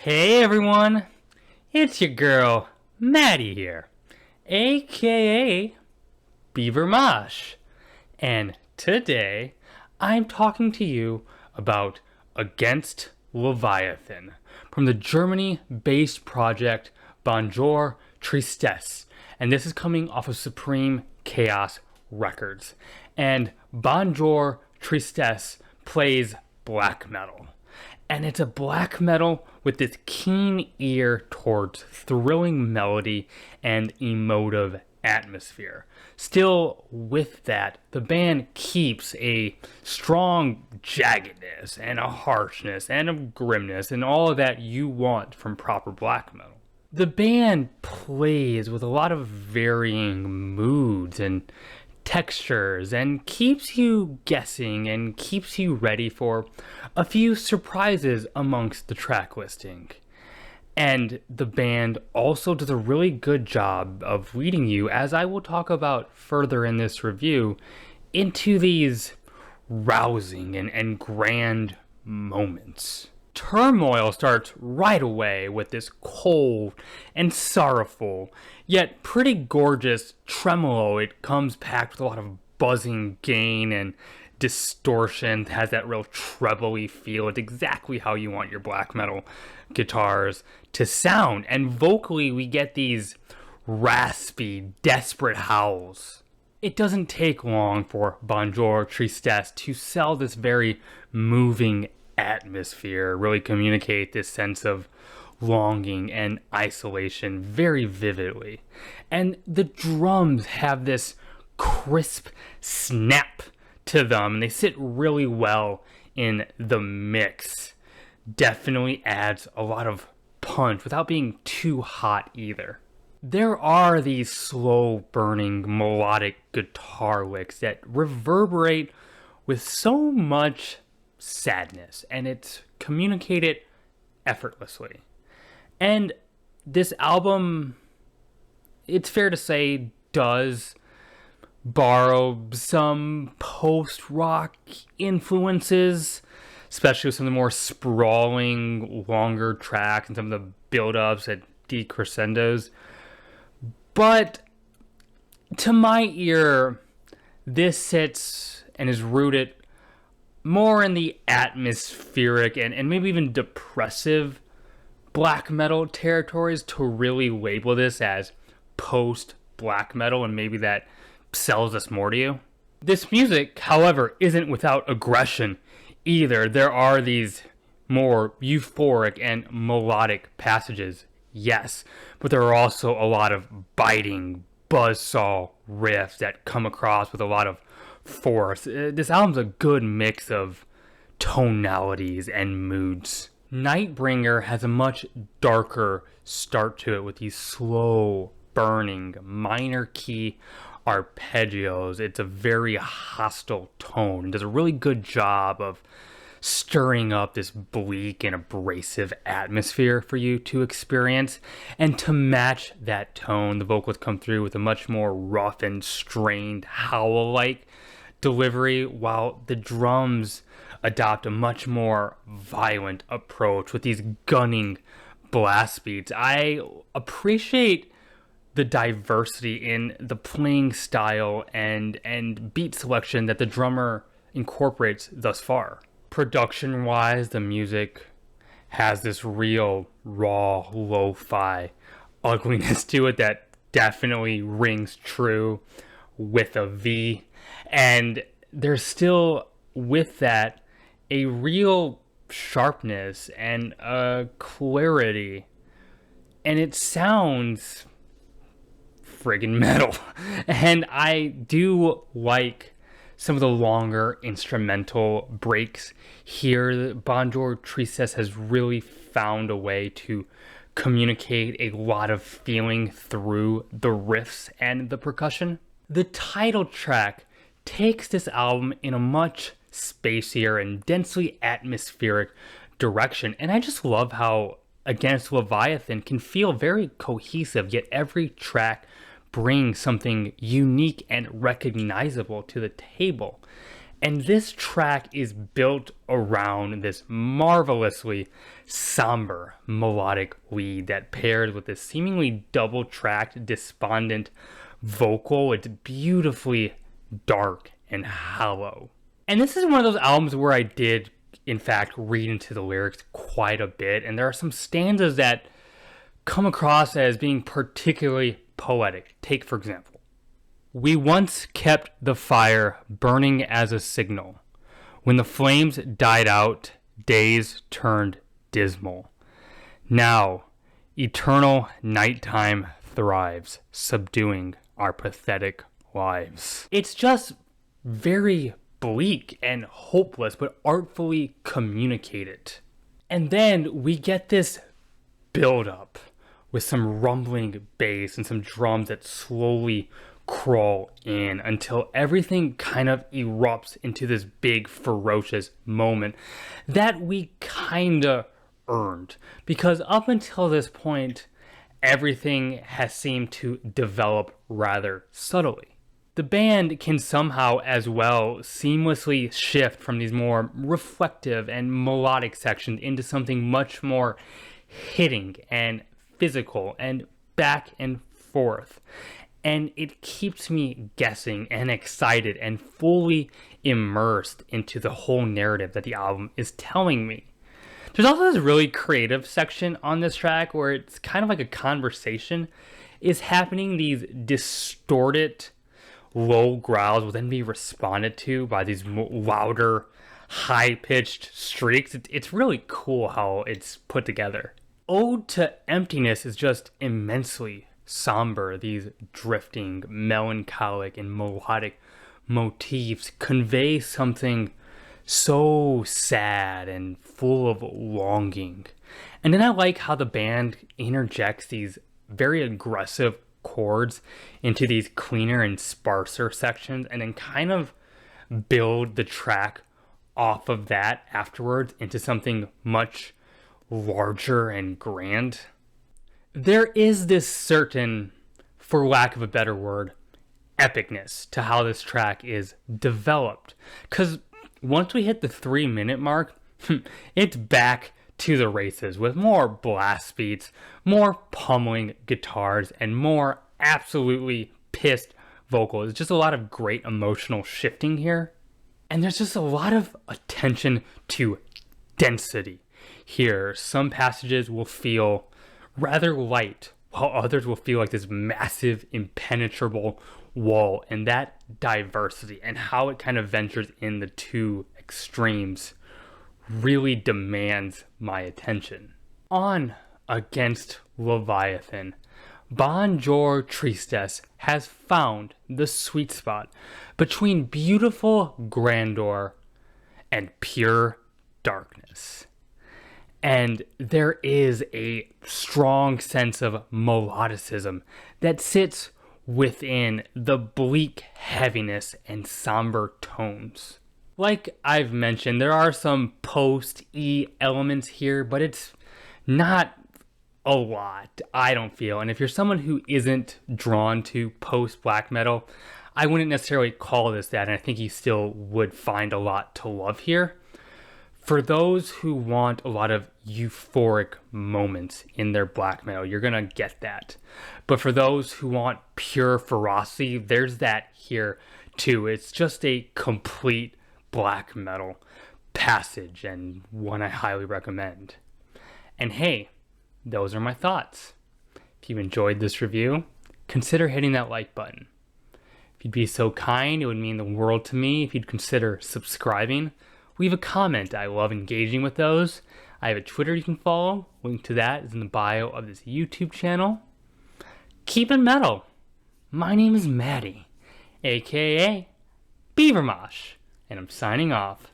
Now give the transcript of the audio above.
Hey everyone, it's your girl, Maddie here, aka Beaver Mosh, and today I'm talking to you about Against Leviathan from the Germany-based project Bonjour, Tristesse, and this is coming off of Supreme Chaos Records, and Bonjour, Tristesse plays black metal. And it's a black metal with this keen ear towards thrilling melody and emotive atmosphere. Still, with that, the band keeps a strong jaggedness and a harshness and a grimness and all of that you want from proper black metal. The band plays with a lot of varying moods and textures and keeps you guessing and keeps you ready for a few surprises amongst the track listing. And the band also does a really good job of leading you, as I will talk about further in this review, into these rousing and grand moments. Turmoil starts right away with this cold and sorrowful, yet pretty gorgeous tremolo. It comes packed with a lot of buzzing gain and distortion. It has that real trebly feel. It's exactly how you want your black metal guitars to sound. And vocally, we get these raspy, desperate howls. It doesn't take long for Bonjour Tristesse to sell this very moving atmosphere, really communicate this sense of longing and isolation very vividly. And the drums have this crisp snap to them, and they sit really well in the mix. Definitely adds a lot of punch without being too hot either. There are these slow burning melodic guitar licks that reverberate with so much sadness, and it's communicated effortlessly. And this album, it's fair to say, does borrow some post-rock influences, especially with some of the more sprawling, longer tracks and some of the build-ups and decrescendos. But to my ear, this sits and is rooted more in the atmospheric and maybe even depressive black metal territories to really label this as post black metal, and maybe that sells us more to you. This music, however, isn't without aggression either. There are these more euphoric and melodic passages, yes, but there are also a lot of biting buzzsaw riffs that come across with a lot of force. This album's a good mix of tonalities and moods. Nightbringer has a much darker start to it with these slow burning minor key arpeggios. It's a very hostile tone and does a really good job of stirring up this bleak and abrasive atmosphere for you to experience. And to match that tone, the vocals come through with a much more rough and strained howl-like delivery, while the drums adopt a much more violent approach with these gunning blast beats. I appreciate the diversity in the playing style and beat selection that the drummer incorporates thus far. Production-wise, the music has this real raw lo-fi ugliness to it that definitely rings true with a V. And there's still, with that, a real sharpness and a clarity. And it sounds friggin' metal. And I do like some of the longer instrumental breaks here. Bonjour Tristesse has really found a way to communicate a lot of feeling through the riffs and the percussion. The title track takes this album in a much spacier and densely atmospheric direction, and I just love how Against Leviathan can feel very cohesive, yet every track brings something unique and recognizable to the table. And this track is built around this marvelously somber melodic lead that pairs with this seemingly double-tracked, despondent vocal. It's beautifully dark and hollow. And this is one of those albums where I did, in fact, read into the lyrics quite a bit, and there are some stanzas that come across as being particularly poetic. Take, for example, "We once kept the fire burning as a signal. When the flames died out, days turned dismal. Now, eternal nighttime thrives, subduing our pathetic lives." It's just very bleak and hopeless, but artfully communicated. And then we get this build-up with some rumbling bass and some drums that slowly crawl in until everything kind of erupts into this big ferocious moment that we kinda earned, because up until this point everything has seemed to develop rather subtly. The band can somehow as well seamlessly shift from these more reflective and melodic sections into something much more hitting and physical and back and forth. And it keeps me guessing and excited and fully immersed into the whole narrative that the album is telling me. There's also this really creative section on this track where it's kind of like a conversation is happening. These distorted low growls will then be responded to by these louder, high-pitched shrieks. It's really cool how it's put together. Ode to Emptiness is just immensely somber. These drifting, melancholic, and melodic motifs convey something so sad and full of longing. And then I like how the band interjects these very aggressive chords into these cleaner and sparser sections and then kind of build the track off of that afterwards into something much larger and grand. There is this certain, for lack of a better word, epicness to how this track is developed. Because once we hit the 3-minute mark, it's back to the races with more blast beats, more pummeling guitars, and more absolutely pissed vocals. It's just a lot of great emotional shifting here. And there's just a lot of attention to density here. Some passages will feel rather light, while others will feel like this massive, impenetrable wall. And that diversity and how it kind of ventures in the two extremes really demands my attention. On Against Leviathan, Bonjour, Tristesse has found the sweet spot between beautiful grandeur and pure darkness. And there is a strong sense of melodicism that sits within the bleak heaviness and somber tones. Like I've mentioned, there are some post-E elements here, but it's not a lot, I don't feel. And if you're someone who isn't drawn to post-black metal, I wouldn't necessarily call this that, and I think you still would find a lot to love here. For those who want a lot of euphoric moments in their black metal, you're gonna get that. But for those who want pure ferocity, there's that here too. It's just a complete black metal passage, and one I highly recommend. And hey, those are my thoughts. If you enjoyed this review, consider hitting that like button. If you'd be so kind, it would mean the world to me if you'd consider subscribing. Leave a comment. I love engaging with those. I have a Twitter you can follow. Link to that is in the bio of this YouTube channel. Keep it metal. My name is Maddie, aka Beaver Mosh, and I'm signing off.